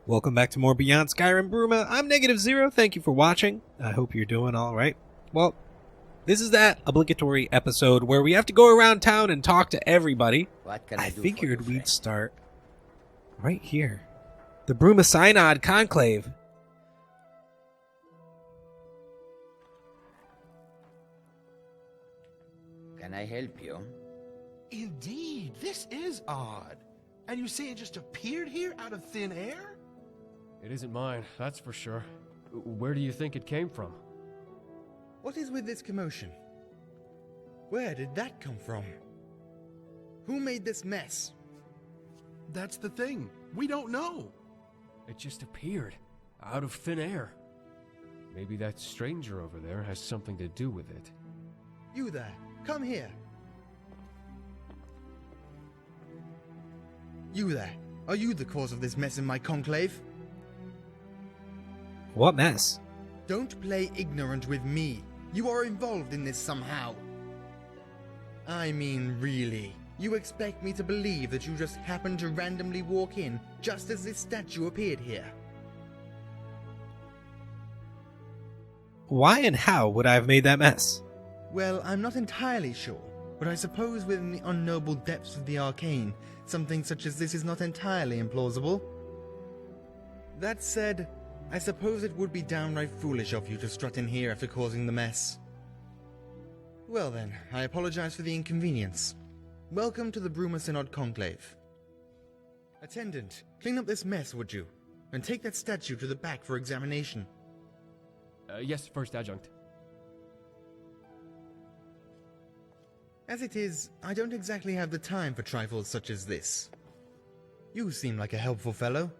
Welcome back to more Beyond Skyrim Bruma. I'm -0. Thank you for watching. I hope you're doing alright. Well, this is that obligatory episode where we have to go around town and talk to everybody. What can I do figured for you, we'd friend? start right here. The Bruma Synod Conclave. Can I help you? Indeed, this is odd. And you say it just appeared here out of thin air? It isn't mine, that's for sure. Where do you think it came from? What is with this commotion? Where did that come from? Who made this mess? That's the thing. We don't know. It just appeared, out of thin air. Maybe that stranger over there has something to do with it. You there, come here. You there, are you the cause of this mess in my conclave? What mess? Don't play ignorant with me. You are involved in this somehow. I mean, really. You expect me to believe that you just happened to randomly walk in just as this statue appeared here? Why and how would I have made that mess? Well, I'm not entirely sure, but I suppose within the unknowable depths of the arcane, something such as this is not entirely implausible. That said, I suppose it would be downright foolish of you to strut in here after causing the mess. Well then, I apologize for the inconvenience. Welcome to the Bruma Synod Conclave. Attendant, clean up this mess, would you? And take that statue to the back for examination. Yes, First Adjunct. As it is, I don't exactly have the time for trifles such as this. You seem like a helpful fellow.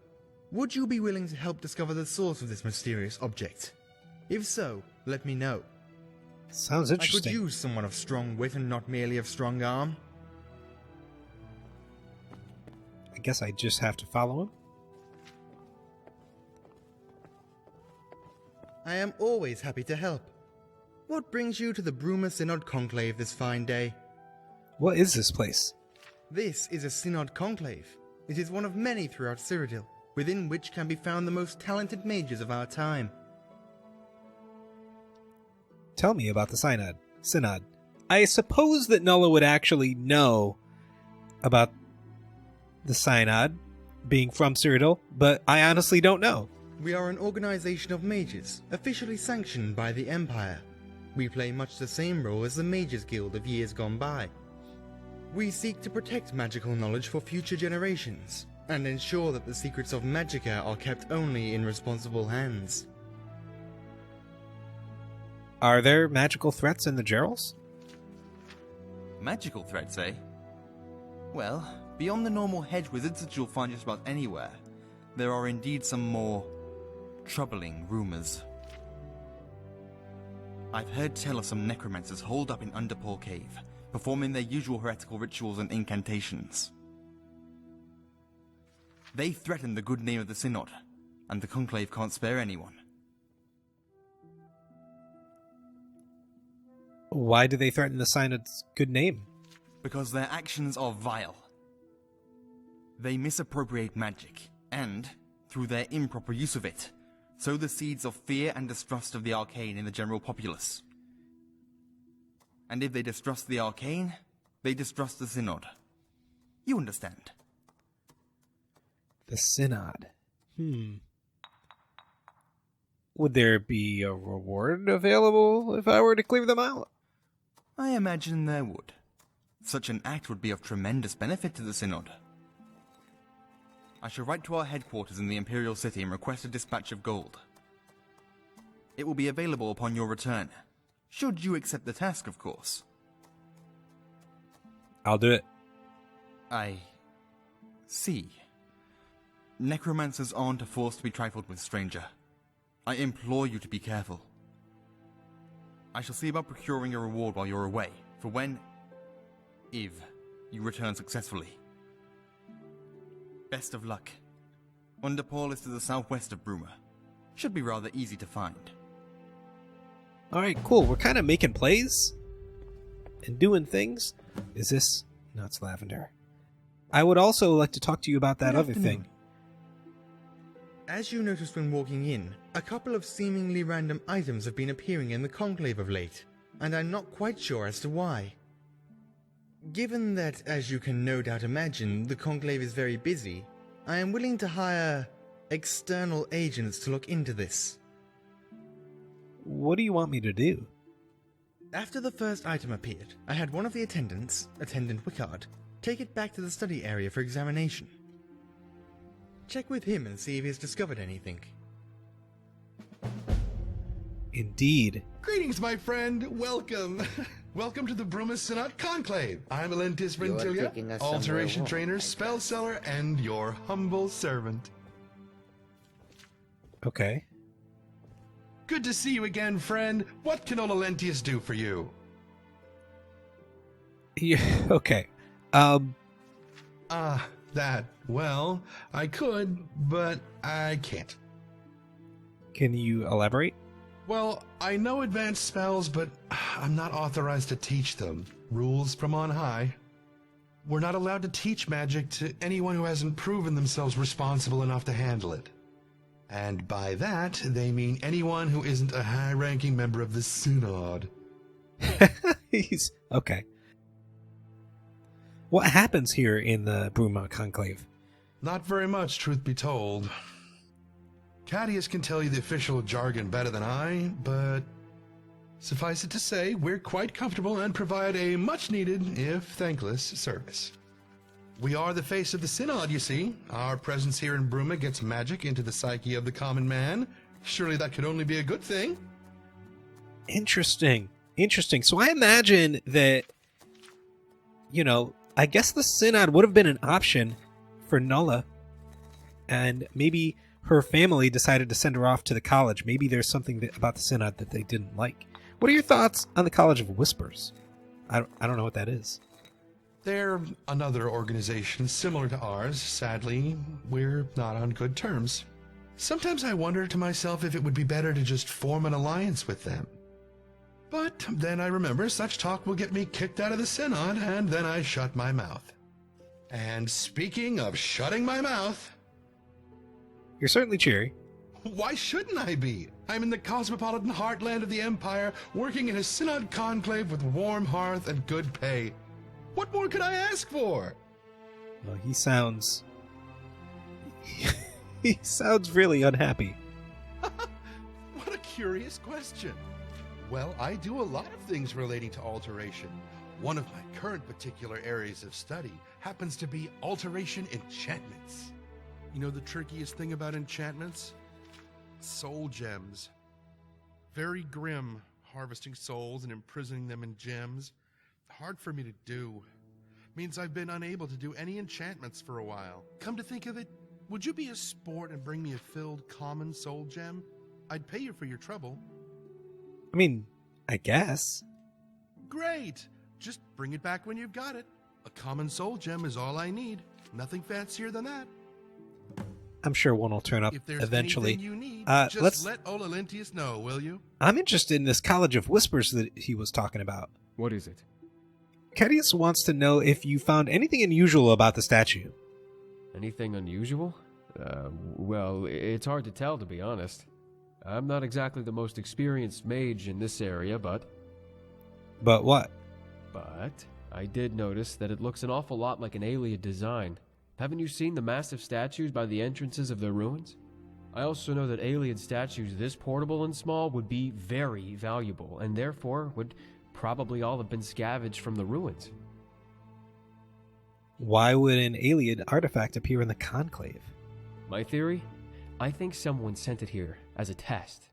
Would you be willing to help discover the source of this mysterious object? If so, let me know. Sounds I could interesting. use someone of strong wit and not merely of strong arm. I guess I just have to follow him. I am always happy to help. What brings you to the Bruma Synod Conclave this fine day? What is this place? This is a Synod Conclave. It is one of many throughout Cyrodiil, within which can be found the most talented mages of our time. Tell me about the Synod. I suppose that Nulla would actually know about the Synod being from Cyrodiil, but I honestly don't know. We are an organization of mages, officially sanctioned by the Empire. We play much the same role as the Mages Guild of years gone by. We seek to protect magical knowledge for future generations, and ensure that the secrets of Magicka are kept only in responsible hands. Are there magical threats in the Gerals? Magical threats, eh? Well, beyond the normal hedge wizards that you'll find just about anywhere, there are indeed some more troubling rumors. I've heard tell of some necromancers holed up in Underpaw Cave, performing their usual heretical rituals and incantations. They threaten the good name of the Synod, and the Conclave can't spare anyone. Why do they threaten the Synod's good name? Because their actions are vile. They misappropriate magic, and, through their improper use of it, sow the seeds of fear and distrust of the arcane in the general populace. And if they distrust the arcane, they distrust the Synod. You understand? The Synod. Would there be a reward available if I were to clear them out? I imagine there would. Such an act would be of tremendous benefit to the Synod. I shall write to our headquarters in the Imperial City and request a dispatch of gold. It will be available upon your return, should you accept the task, of course. I'll do it. I see. Necromancers aren't a force to be trifled with, stranger. I implore you to be careful. I shall see about procuring a reward while you're away, for when, if, you return successfully. Best of luck. Underpaw is to the southwest of Bruma. Should be rather easy to find. Alright, cool. We're kind of making plays and doing things. Is this? No, it's lavender. I would also like to talk to you about that Good other afternoon. thing. As you noticed when walking in, a couple of seemingly random items have been appearing in the conclave of late, and I'm not quite sure as to why. Given that, as you can no doubt imagine, the conclave is very busy, I am willing to hire external agents to look into this. What do you want me to do? After the first item appeared, I had one of the attendants, Attendant Wickard, take it back to the study area for examination. Check with him and see if he's discovered anything. Indeed. Greetings, my friend. Welcome. Welcome to the Bruma Synod Conclave. I'm Alentis You are taking Ventilia, us somewhere alteration warm, trainer, I spell guess. seller, and your humble servant. Okay. Good to see you again, friend. What can old Alentius do for you? Yeah, okay. That. Well, I could, but I can't. Can you elaborate? Well, I know advanced spells, but I'm not authorized to teach them. Rules from on high. We're not allowed to teach magic to anyone who hasn't proven themselves responsible enough to handle it. And by that, they mean anyone who isn't a high-ranking member of the Synod. He's okay. What happens here in the Bruma Conclave? Not very much, truth be told. Cadius can tell you the official jargon better than I, but suffice it to say, we're quite comfortable and provide a much-needed, if thankless, service. We are the face of the Synod, you see. Our presence here in Bruma gets magic into the psyche of the common man. Surely that could only be a good thing. Interesting. Interesting. So I imagine that, I guess the Synod would have been an option for Nulla, and maybe her family decided to send her off to the college. Maybe there's something about the Synod that they didn't like. What are your thoughts on the College of Whispers? I don't know what that is. They're another organization similar to ours. Sadly, we're not on good terms. Sometimes I wonder to myself if it would be better to just form an alliance with them. But then I remember such talk will get me kicked out of the Synod, and then I shut my mouth. And speaking of shutting my mouth, You're certainly cheery. why shouldn't I be? I'm in the cosmopolitan heartland of the Empire, working in a Synod conclave with warm hearth and good pay. What more could I ask for? Well, he sounds really unhappy. What a curious question. Well, I do a lot of things relating to alteration. One of my current particular areas of study happens to be alteration enchantments. You know the trickiest thing about enchantments? Soul gems. Very grim, harvesting souls and imprisoning them in gems. Hard for me to do. Means I've been unable to do any enchantments for a while. Come to think of it, would you be a sport and bring me a filled common soul gem? I'd pay you for your trouble. I mean, I guess. Great! Just bring it back when you've got it. A common soul gem is all I need. Nothing fancier than that. I'm sure one will turn up If there's eventually. anything you need, let's- just let Ola Lentius know, will you? I'm interested in this College of Whispers that he was talking about. What is it? Cadius wants to know if you found anything unusual about the statue. Anything unusual? Well, it's hard to tell, to be honest. I'm not exactly the most experienced mage in this area, but But what? I did notice that it looks an awful lot like an Ayleid design. Haven't you seen the massive statues by the entrances of the ruins? I also know that Ayleid statues this portable and small would be very valuable, and therefore would probably all have been scavenged from the ruins. Why would an Ayleid artifact appear in the Conclave? My theory? I think someone sent it here as a test.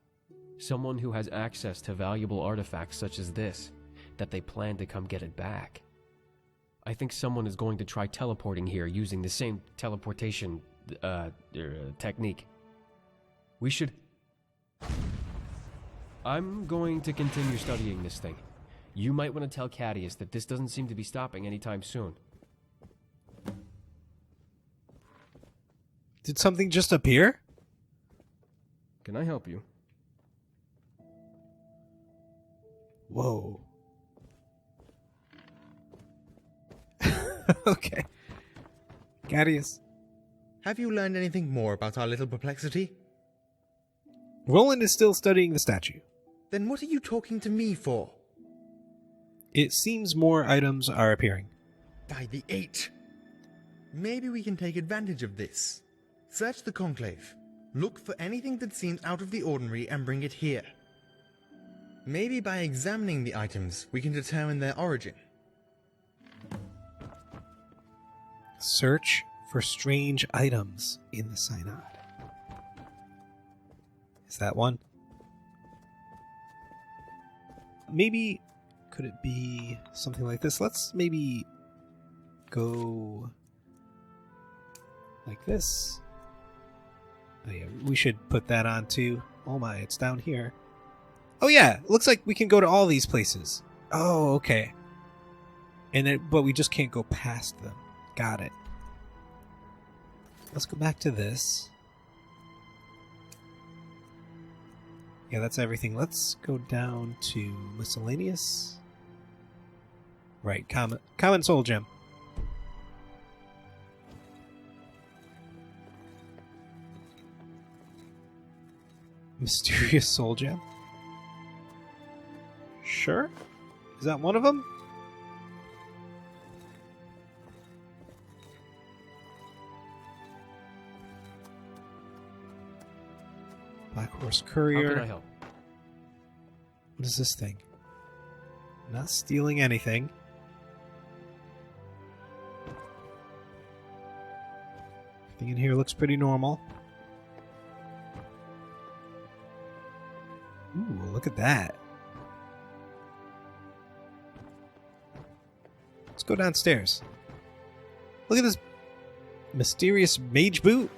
Someone who has access to valuable artifacts such as this, that they plan to come get it back. I think someone is going to try teleporting here using the same teleportation technique. We should... I'm going to continue studying this thing. You might want to tell Cadius that this doesn't seem to be stopping anytime soon. Did something just appear? Can I help you? Whoa. Okay. Cadius. Have you learned anything more about our little perplexity? Roland is still studying the statue. Then what are you talking to me for? It seems more items are appearing. By the 8. Maybe we can take advantage of this. Search the conclave. Look for anything that seems out of the ordinary and bring it here. Maybe by examining the items, we can determine their origin. Search for strange items in the synod. Is that one? Maybe, could it be something like this? Let's maybe go like this. Oh yeah, we should put that on too. Oh my, it's down here. Oh yeah, looks like we can go to all these places. Oh, okay. And then, but we just can't go past them. Got it. Let's go back to this. Yeah, that's everything. Let's go down to Miscellaneous. Right, common soul gem. Mysterious soul gem. Sure. Is that one of them? Black Horse Courier. How can I help? What is this thing? Not stealing anything. Everything in here looks pretty normal. Ooh, look at that. Let's go downstairs. Look at this mysterious mage boot.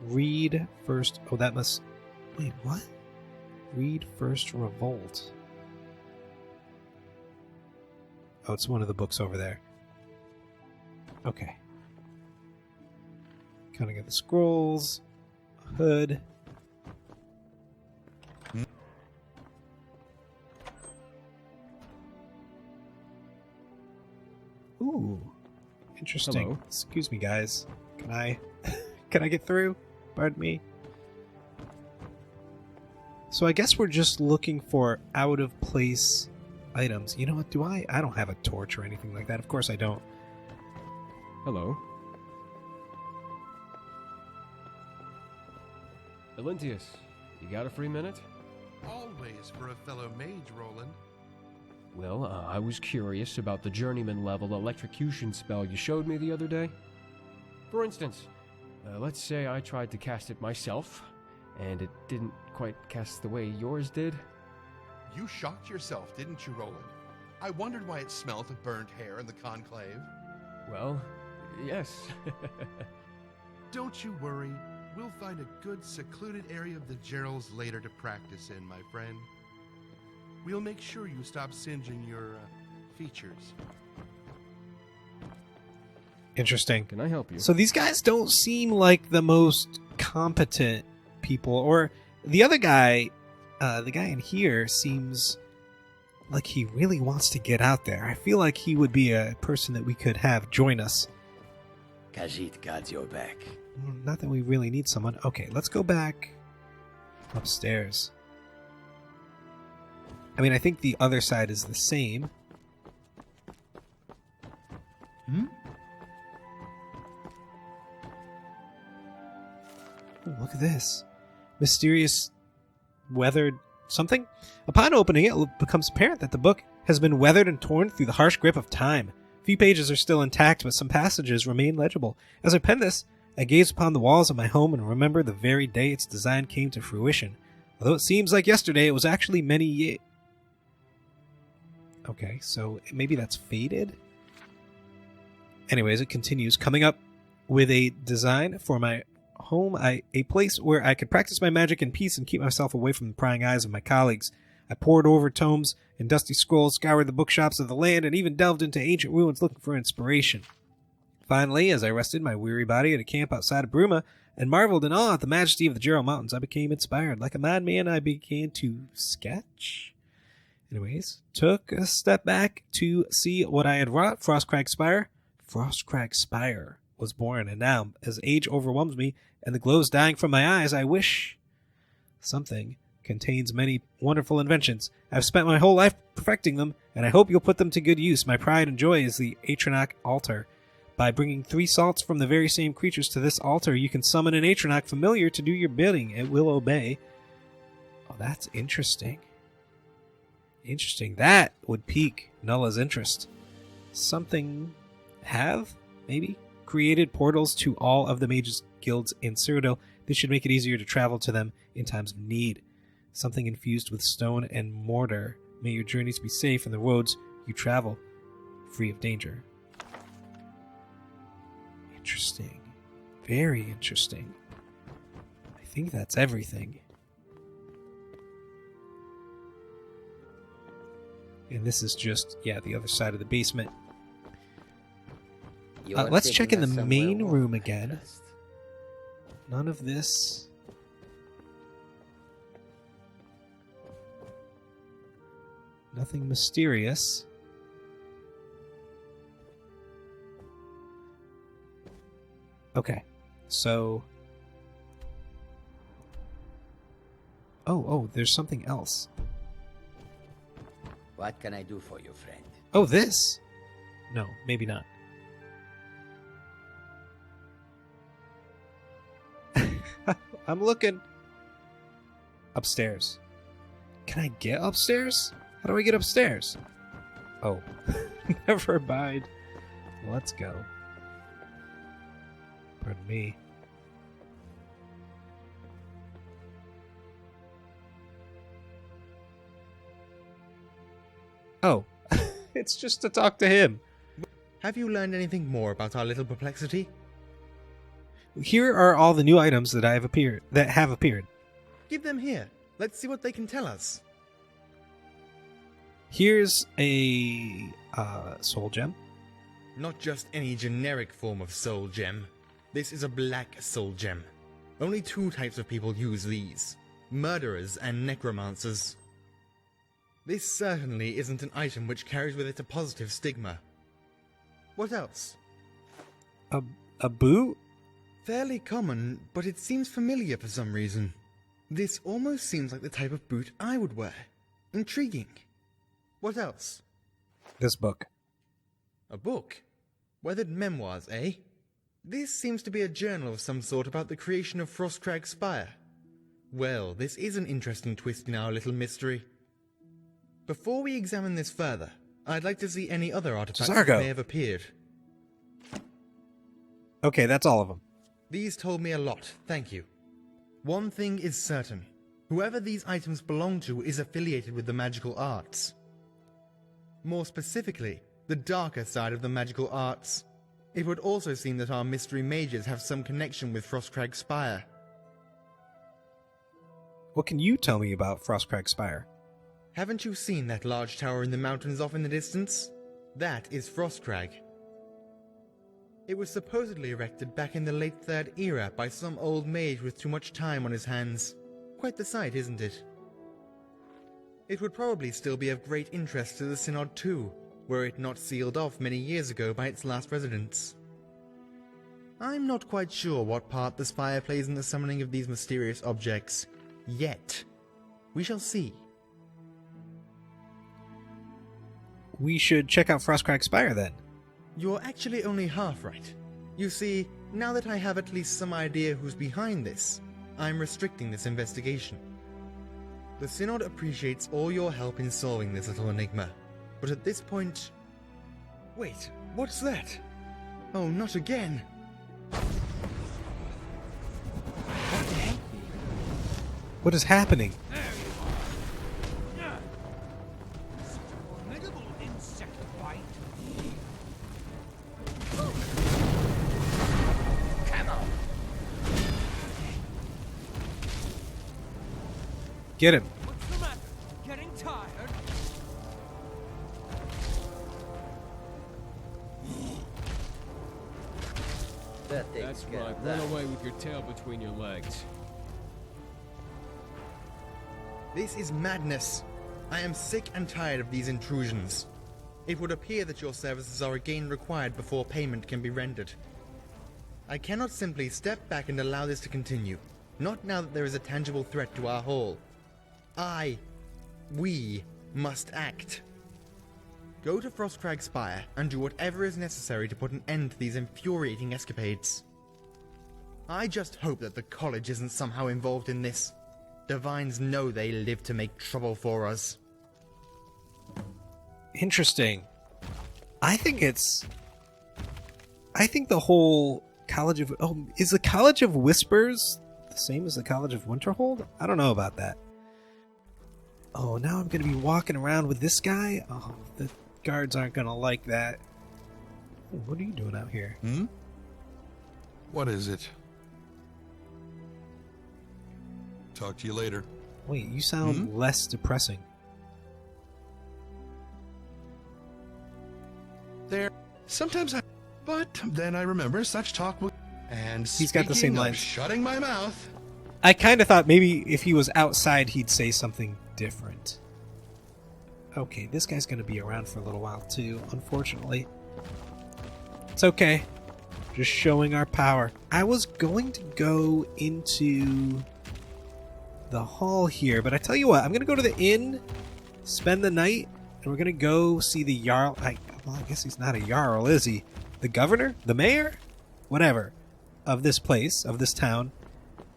Read first. Oh, that must. Wait, what? Read first revolt. Oh, it's one of the books over there. Okay. Counting of the scrolls. A hood. Ooh. Interesting. Hello. Excuse me, guys. Can I get through? Pardon me. So I guess we're just looking for out-of-place items. You know what? I don't have a torch or anything like that. Of course I don't. Hello. Elentius, you got a free minute? Always for a fellow mage, Roland. Well, I was curious about the journeyman level electrocution spell you showed me the other day. For instance, let's say I tried to cast it myself, and it didn't quite cast the way yours did. You shocked yourself, didn't you, Roland? I wondered why it smelled of burned hair in the conclave. Well, yes. Don't you worry. We'll find a good secluded area of the Gerals later to practice in, my friend. We'll make sure you stop singeing your features. Interesting. Can I help you? So these guys don't seem like the most competent people. Or the other guy, the guy in here, seems like he really wants to get out there. I feel like he would be a person that we could have join us. Khajiit got your back. Not that we really need someone. Okay, let's go back upstairs. I mean, I think the other side is the same. Ooh, look at this. Mysterious weathered something? Upon opening it, it becomes apparent that the book has been weathered and torn through the harsh grip of time. A few pages are still intact, but some passages remain legible. As I pen this, I gaze upon the walls of my home and remember the very day its design came to fruition. Although it seems like yesterday, it was actually many years. Okay, so maybe that's faded? Anyways, it continues. Coming up with a design for my home, a place where I could practice my magic in peace and keep myself away from the prying eyes of my colleagues. I pored over tomes and dusty scrolls, scoured the bookshops of the land, and even delved into ancient ruins looking for inspiration. Finally, as I rested my weary body at a camp outside of Bruma and marveled in awe at the majesty of the Geral Mountains, I became inspired. Like a madman, I began to sketch. Anyways, took a step back to see what I had wrought. Frostcrag Spire. Frostcrag Spire was born, and now, as age overwhelms me and the glow's dying from my eyes, I wish something contains many wonderful inventions. I've spent my whole life perfecting them, and I hope you'll put them to good use. My pride and joy is the Atronach altar. By bringing 3 salts from the very same creatures to this altar, you can summon an Atronach familiar to do your bidding. It will obey. Oh, that's interesting. Interesting. That would pique Nulla's interest. Something maybe, created portals to all of the mages' guilds in Cyrodiil. This should make it easier to travel to them in times of need. Something infused with stone and mortar. May your journeys be safe and the roads you travel free of danger. Interesting. Very interesting. I think that's everything. And this is just, the other side of the basement. Let's check in the main room again. None of this. Nothing mysterious. Okay, so... Oh, there's something else. What can I do for you, friend? Oh, this? No, maybe not. I'm looking. Upstairs. Can I get upstairs? How do I get upstairs? Oh, never mind. Let's go. Pardon me. Oh, it's just to talk to him. Have you learned anything more about our little perplexity? Here are all the new items that have appeared. Give them here. Let's see what they can tell us. Here's a soul gem. Not just any generic form of soul gem. This is a black soul gem. Only 2 types of people use these: murderers and necromancers. This certainly isn't an item which carries with it a positive stigma. What else? A boot? Fairly common, but it seems familiar for some reason. This almost seems like the type of boot I would wear. Intriguing. What else? This book. A book? Weathered memoirs, eh? This seems to be a journal of some sort about the creation of Frostcrag Spire. Well, this is an interesting twist in our little mystery. Before we examine this further, I'd like to see any other artifacts that may have appeared. Okay, that's all of them. These told me a lot, thank you. One thing is certain. Whoever these items belong to is affiliated with the magical arts. More specifically, the darker side of the magical arts. It would also seem that our mystery mages have some connection with Frostcrag Spire. What can you tell me about Frostcrag Spire? Haven't you seen that large tower in the mountains off in the distance? That is Frostcrag. It was supposedly erected back in the late 3rd era by some old mage with too much time on his hands. Quite the sight, isn't it? It would probably still be of great interest to the Synod too, were it not sealed off many years ago by its last residents. I'm not quite sure what part the Spire plays in the summoning of these mysterious objects, yet. We shall see. We should check out Frostcrag Spire then. You're actually only half right. You see, now that I have at least some idea who's behind this, I'm restricting this investigation. The Synod appreciates all your help in solving this little enigma, but at this point... Wait, what's that? Oh, not again! What the heck? What is happening? Get him. What's the matter? Getting tired? That's right. Run away with your tail between your legs. This is madness. I am sick and tired of these intrusions. It would appear that your services are again required before payment can be rendered. I cannot simply step back and allow this to continue, not now that there is a tangible threat to our hall. We must act. Go to Frostcrag Spire and do whatever is necessary to put an end to these infuriating escapades. I just hope that the college isn't somehow involved in this. Divines know they live to make trouble for us. Interesting. I think the whole College of... Oh, is the College of Whispers the same as the College of Winterhold? I don't know about that. Oh, now I'm going to be walking around with this guy? Oh, the guards aren't going to like that. What are you doing out here? What is it? Talk to you later. Wait, you sound less depressing. Sometimes but then I remember such talk will... And he's got the same lines. Shutting my mouth. I kind of thought maybe if he was outside, he'd say something different. Okay, this guy's going to be around for a little while too, unfortunately. It's okay. Just showing our power. I was going to go into the hall here, but I tell you what, I'm going to go to the inn, spend the night, and we're going to go see the Jarl. Well, I guess he's not a Jarl, is he? The governor? The mayor? Whatever. Of this place, of this town,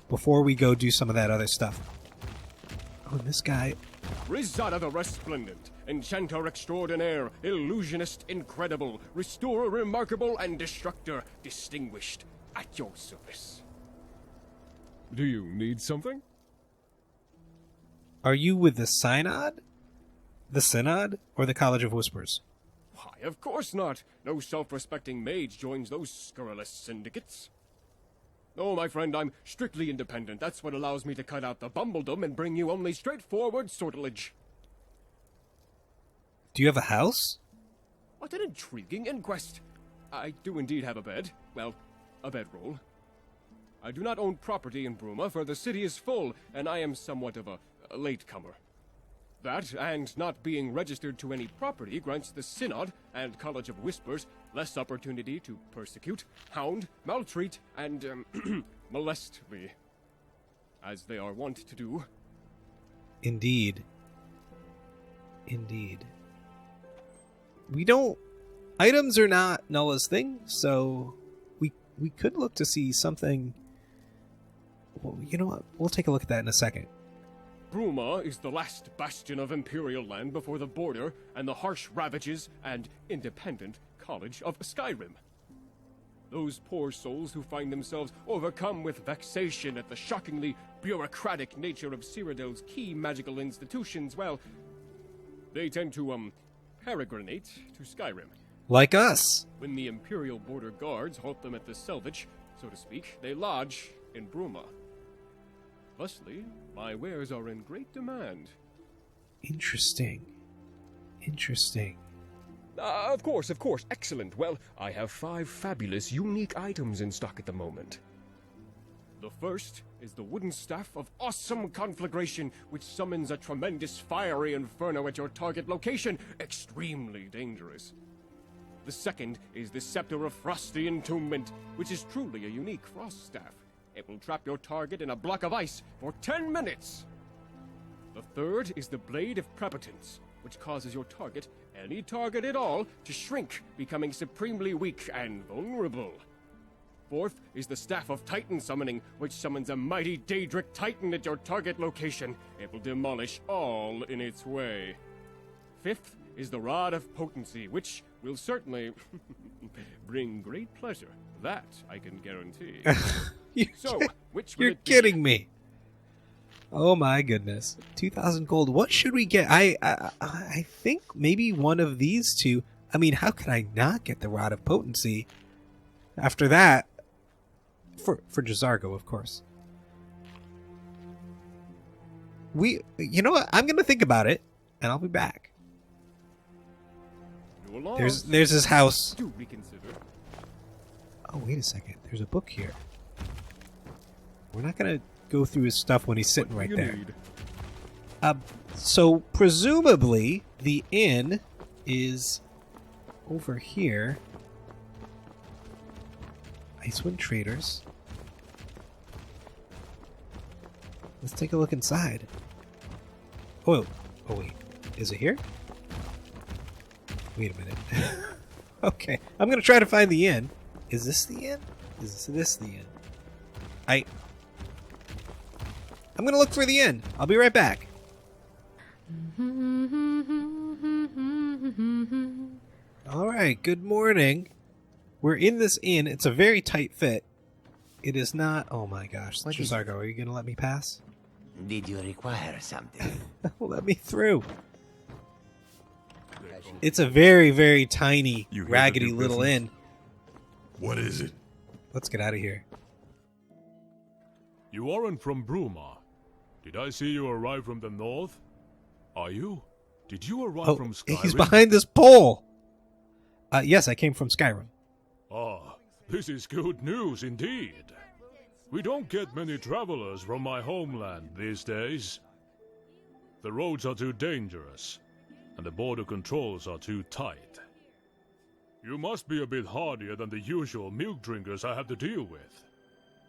before we go do some of that other stuff. Oh, this guy... Rizada the Resplendent, Enchanter Extraordinaire, Illusionist Incredible, Restorer Remarkable, and Destructor Distinguished, at your service. Do you need something? Are you with the Synod? The Synod? Or the College of Whispers? Why, of course not. No self-respecting mage joins those scurrilous syndicates. Oh, my friend, I'm strictly independent. That's what allows me to cut out the bumbledom and bring you only straightforward sortilege. Do you have a house? What an intriguing inquest. I do indeed have a bed. Well, a bedroll. I do not own property in Bruma, for the city is full, and I am somewhat of a latecomer. That, and not being registered to any property, grants the Synod and College of Whispers less opportunity to persecute, hound, maltreat, and molest me, as they are wont to do. Indeed. Indeed. We don't... Items are not Nulla's thing, so we could look to see something... Well, you know what? We'll take a look at that in a second. Bruma is the last bastion of Imperial land before the border and the harsh ravages and independent College of Skyrim. Those poor souls who find themselves overcome with vexation at the shockingly bureaucratic nature of Cyrodiil's key magical institutions, well, they tend to, peregrinate to Skyrim. Like us. When the Imperial Border Guards halt them at the selvage, so to speak, they lodge in Bruma. Thusly, my wares are in great demand. Interesting. Interesting. Of course. Excellent. Well, I have 5 fabulous, unique items in stock at the moment. The first is the wooden staff of awesome conflagration, which summons a tremendous fiery inferno at your target location. Extremely dangerous. The second is the Scepter of Frosty Entombment, which is truly a unique frost staff. It will trap your target in a block of ice for 10 minutes. The third is the Blade of Prepotence, which causes your target, any target at all, to shrink, becoming supremely weak and vulnerable. Fourth is the Staff of Titan Summoning, which summons a mighty Daedric Titan at your target location. It will demolish all in its way. Fifth is the Rod of Potency, which will certainly bring great pleasure. That I can guarantee. Which will You're it be? kidding me. Oh my goodness. 2,000 gold. What should we get? I think maybe one of these two. I mean, how could I not get the Rod of Potency? After that, for Jazargo, of course. You know what? I'm going to think about it, and I'll be back. There's his house. Do reconsider. Oh, wait a second. There's a book here. We're not going to go through his stuff when he's sitting right there. So presumably the inn is over here. Icewind Traders. Let's take a look inside. Oh wait. Is it here? Wait a minute. Okay. I'm going to try to find the inn. Is this the inn? Is this the inn? I'm going to look for the inn. I'll be right back. All right. Good morning. We're in this inn. It's a very tight fit. It is not... Oh my gosh. Trisargo, are you going to let me pass? Did you require something? Let me through. It's a very, very tiny, raggedy little inn. What is it? Let's get out of here. You aren't from Bruma. Did I see you arrive from the north? Are you? Did you arrive from Skyrim? He's behind this pole. Yes, I came from Skyrim. Ah, this is good news indeed. We don't get many travelers from my homeland these days. The roads are too dangerous, and the border controls are too tight. You must be a bit hardier than the usual milk drinkers I have to deal with.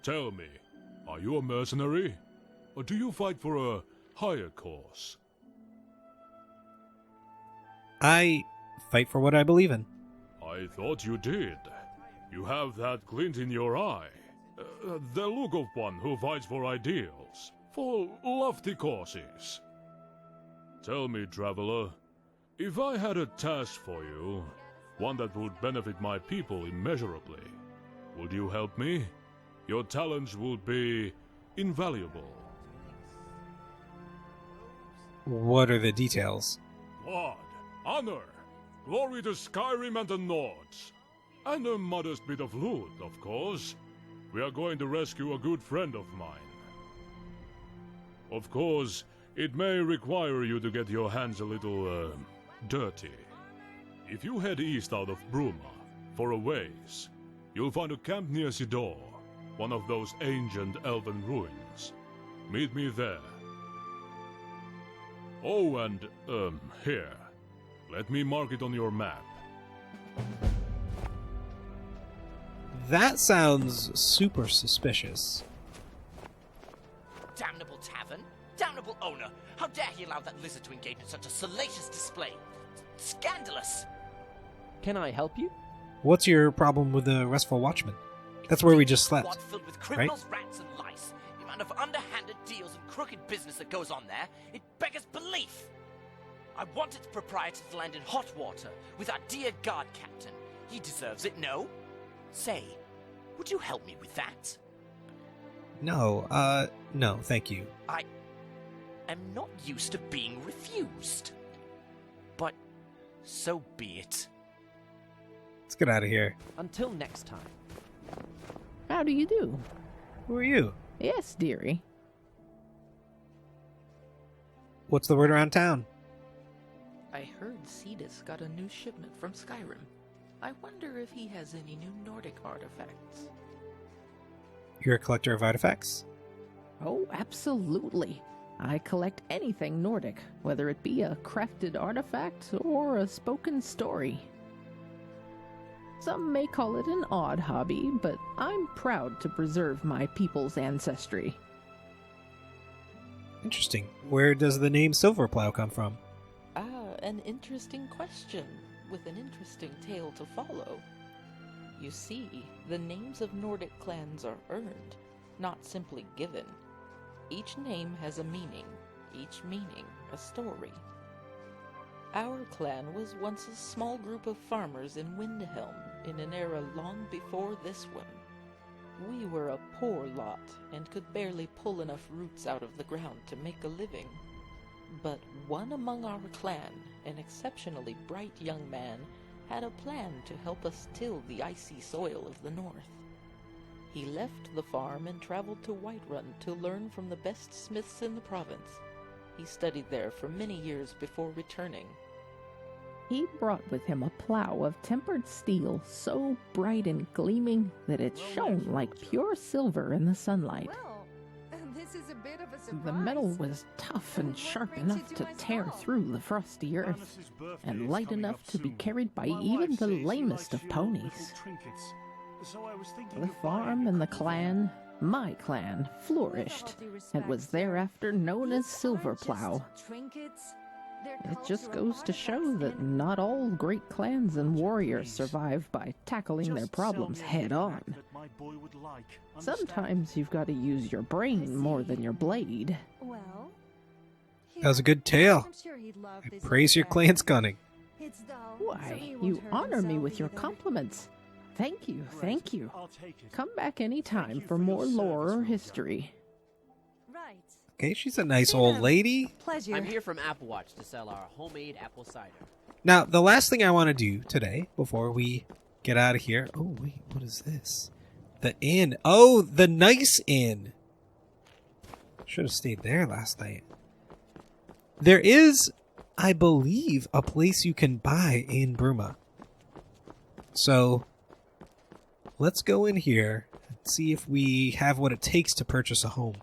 Tell me, are you a mercenary? Or do you fight for a higher cause? I fight for what I believe in. I thought you did. You have that glint in your eye. The look of one who fights for ideals, for lofty causes. Tell me, traveler, if I had a task for you, one that would benefit my people immeasurably, would you help me? Your talents would be invaluable. What are the details? Blood, honor, glory to Skyrim and the Nords, and a modest bit of loot, of course. We are going to rescue a good friend of mine. Of course, it may require you to get your hands a little, dirty. If you head east out of Bruma, for a ways, you'll find a camp near Cyrodiil, one of those ancient elven ruins. Meet me there. Oh, and, here. Let me mark it on your map. That sounds super suspicious. Damnable tavern! Damnable owner! How dare he allow that lizard to engage in such a salacious display? Scandalous! Can I help you? What's your problem with the Restful Watchman? That's where we just slept, Squad filled with criminals, rats, and lice. The amount of underhanded deals and crooked business that goes on there, it beggars belief. I want its proprietor to land in hot water with our dear guard captain. He deserves it, no? Say, would you help me with that? No, no, thank you. I am not used to being refused. But so be it. Let's get out of here. Until next time. How do you do? Who are you? Yes, dearie. What's the word around town? I heard Cetus got a new shipment from Skyrim. I wonder if he has any new Nordic artifacts. You're a collector of artifacts? Oh, absolutely. I collect anything Nordic, whether it be a crafted artifact or a spoken story. Some may call it an odd hobby, but I'm proud to preserve my people's ancestry. Interesting. Where does the name Silverplow come from? An interesting question, with an interesting tale to follow. You see, the names of Nordic clans are earned, not simply given. Each name has a meaning, each meaning a story. Our clan was once a small group of farmers in Windhelm, in an era long before this one. We were a poor lot, and could barely pull enough roots out of the ground to make a living. But one among our clan, an exceptionally bright young man, had a plan to help us till the icy soil of the north. He left the farm and traveled to Whiterun to learn from the best smiths in the province. He studied there for many years before returning. He brought with him a plow of tempered steel so bright and gleaming that it shone like pure silver in the sunlight. Well, this is a bit of a The metal was tough and sharp enough to tear through the frosty earth, and light enough to be carried by even the lamest of ponies. The farm and the clan, my clan, flourished, and was thereafter known as Silverplow. It just goes to show that not all great clans and warriors survive by tackling their problems head on. Sometimes you've got to use your brain more than your blade. That was a good tale. I praise your clan's cunning. Why, you honor me with your compliments. Thank you, thank you. Come back any time for more lore or history. Okay, she's a nice old lady. Pleasure. I'm here from Applewatch to sell our homemade apple cider. Now, the last thing I want to do today, before we get out of here... Oh, wait, what is this? The inn. Oh, the nice inn. Should have stayed there last night. There is, I believe, a place you can buy in Bruma. So, let's go in here and see if we have what it takes to purchase a home.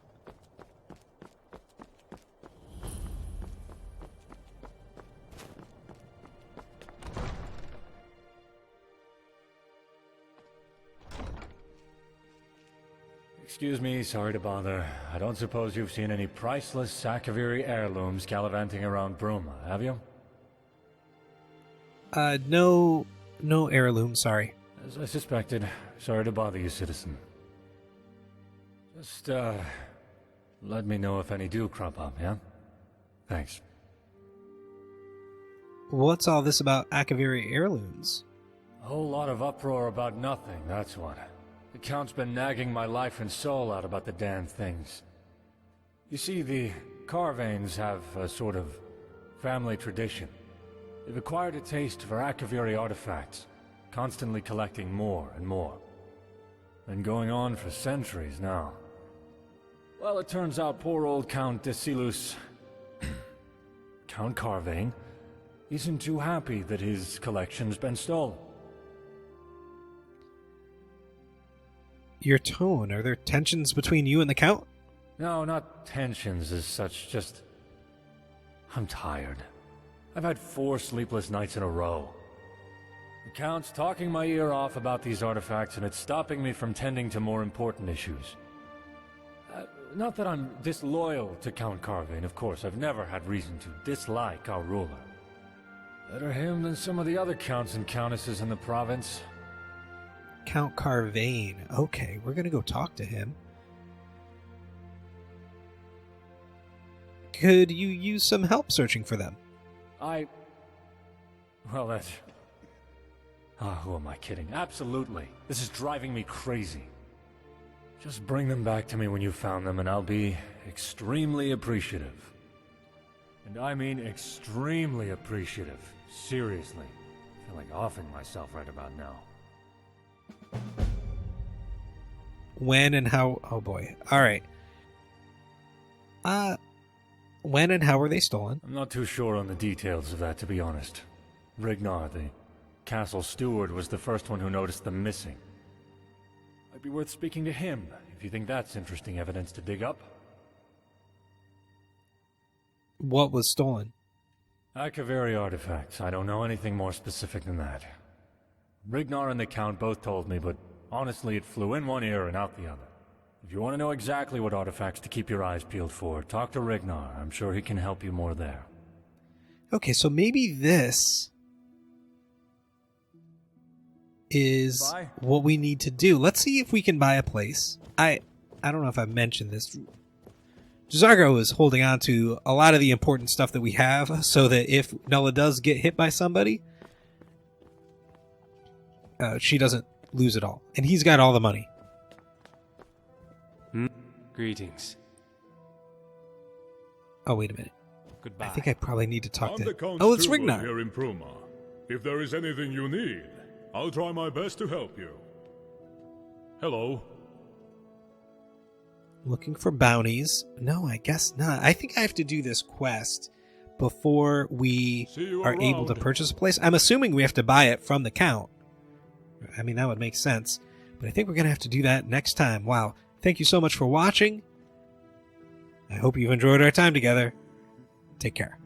Excuse me, sorry to bother. I don't suppose you've seen any priceless Akaviri heirlooms gallivanting around Bruma, have you? No heirloom, sorry. As I suspected. Sorry to bother you, citizen. Just, let me know if any do crop up, yeah? Thanks. What's all this about Akaviri heirlooms? A whole lot of uproar about nothing, that's what. The Count's been nagging my life and soul out about the damn things. You see, the Carvanes have a sort of family tradition. They've acquired a taste for Akaviri artifacts, constantly collecting more and more. Been going on for centuries now. Well, it turns out poor old Count Desilus, Count Carvane, isn't too happy that his collection's been stolen. Your tone, are there tensions between you and the Count? No, not tensions as such, just... I'm tired. I've had 4 sleepless nights in a row. The Count's talking my ear off about these artifacts, and it's stopping me from tending to more important issues. Not that I'm disloyal to Count Carvane, of course. I've never had reason to dislike our ruler. Better him than some of the other counts and countesses in the province. Count Carvane. Okay, we're gonna go talk to him. Could you use some help searching for them? Well, that's... who am I kidding? Absolutely. This is driving me crazy. Just bring them back to me when you've found them, and I'll be extremely appreciative. And I mean extremely appreciative. Seriously. I feel like offing myself right about now. When and how... Oh boy. Alright. When and how were they stolen? I'm not too sure on the details of that, to be honest. Rignar, the castle steward, was the first one who noticed them missing. Might be worth speaking to him, if you think that's interesting evidence to dig up. What was stolen? Akaviri artifacts. I don't know anything more specific than that. Rignar and the Count both told me, but honestly it flew in one ear and out the other. If you want to know exactly what artifacts to keep your eyes peeled for, talk to Rignar. I'm sure he can help you more there. Okay, so maybe this is what we need to do. Let's see if we can buy a place. I don't know if I've mentioned this. J'zargo is holding on to a lot of the important stuff that we have so that if Nulla does get hit by somebody, she doesn't lose it all. And he's got all the money. Greetings. Oh, wait a minute. Goodbye. I think I probably need to talk to... Count Oh, it's Steward Rignar. here in Bruma. If there is anything you need, I'll try my best to help you. Hello. Looking for bounties. No, I guess not. I think I have to do this quest before we are able to purchase a place. I'm assuming we have to buy it from the Count. I mean, that would make sense. But I think we're going to have to do that next time. Wow. Thank you so much for watching. I hope you've enjoyed our time together. Take care.